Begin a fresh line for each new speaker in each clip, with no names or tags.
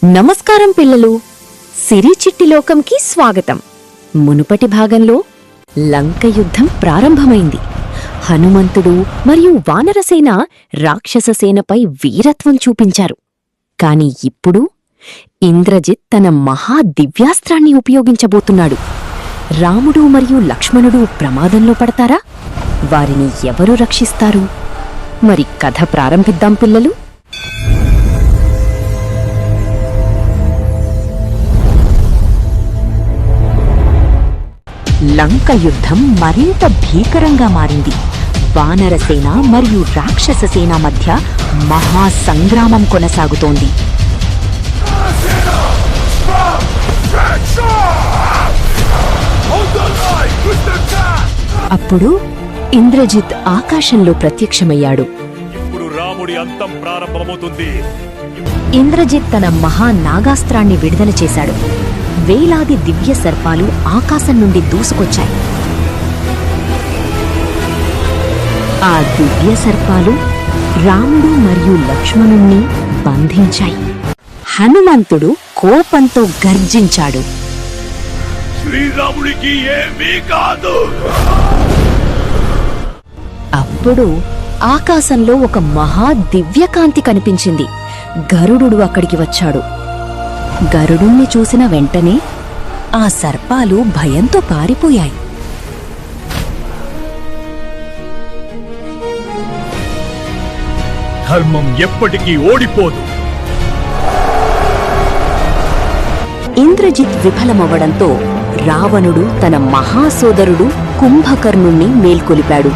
నమస్కారం పిల్లలు, సిరి చిట్టి లోకంకి స్వాగతం. మునుపటి భాగంలో లంక యుద్ధం ప్రారంభమైంది. హనుమంతుడు మరియు వానరసేన రాక్షససేనపై వీరత్వం చూపించారు. కాని ఇప్పుడు ఇంద్రజిత్ తన మహా దివ్యాస్త్రాన్ని ఉపయోగించబోతున్నాడు. రాముడు మరియు లక్ష్మణుడు ప్రమాదంలో పడతారా? వారిని ఎవరు రక్షిస్తారు? మరి కథ ప్రారంభిద్దాం పిల్లలు. లంక యుద్ధం మరింత భీకరంగా మారింది. వానరసేన మరియు రాక్షససేన మధ్య మహాసంగ్రామం కొనసాగుతోంది. అప్పుడు ఇంద్రజిత్ ఆకాశంలో ప్రత్యక్షమయ్యాడు.
ఇప్పుడు రాముడి అంతం ప్రారంభమవుతుంది.
ఇంద్రజిత్ తన మహా నాగాస్త్రాన్ని విడుదల చేశాడు. వేలాది దివ్య సర్పాలు ఆకాశం నుండి దూసుకొచ్చాయి. ఆ దివ్య సర్పాలు రాముడు మరియు లక్ష్మణుణ్ణి బంధించాయి. హనుమంతుడు కోపంతో గర్జించాడు.
శ్రీరాముడికి ఏమీ కాదు.
అప్పుడు ఆకాశంలో ఒక మహా దివ్యకాంతి కనిపించింది. గరుడు అక్కడికి వచ్చాడు. గరుడుణ్ణి చూసిన వెంటనే ఆ సర్పాలు భయంతో పారిపోయాయి.
ధర్మం ఎప్పటికీ ఓడిపోదు.
ఇంద్రజిత్ విఫలమవ్వడంతో రావణుడు తన మహాసోదరుడు కుంభకర్ణుణ్ణి మేల్కొలిపాడు.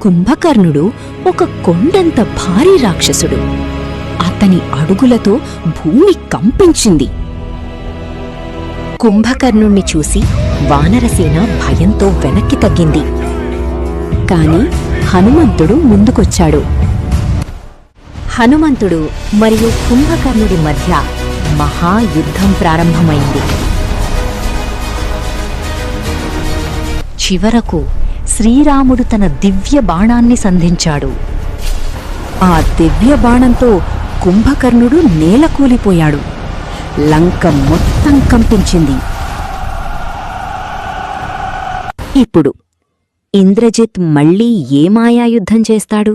కుంభకర్ణుడు ఒక కొండంత భారీ రాక్షసుడు. అతని అడుగులతో భూమి కంపించింది. కుంభకర్ణుణ్ణి చూసి వానరసేన భయంతో వెనక్కి తగ్గింది. కాని హనుమంతుడు ముందుకొచ్చాడు. హనుమంతుడు మరియు కుంభకర్ణుడి మధ్య మహాయుద్ధం ప్రారంభమైంది. చివరకు శ్రీరాముడు తన దివ్య బాణాన్ని సంధించాడు. ఆ దివ్య బాణంతో కుంభకర్ణుడు నేలకూలిపోయాడు. లంక మొత్తం కంపించింది. ఇప్పుడు ఇంద్రజిత్ మళ్లీ ఏ మాయాయుద్ధం చేస్తాడు?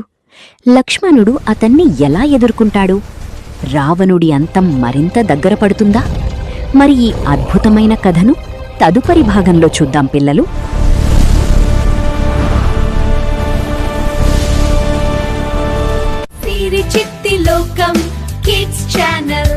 లక్ష్మణుడు అతన్ని ఎలా ఎదుర్కొంటాడు? రావణుడి అంతం మరింత దగ్గర పడుతుందా? మరి ఈ అద్భుతమైన కథను తదుపరి భాగంలో చూద్దాం పిల్లలు.
సిరి చిట్టి లోకం కిడ్స్ ఛానల్.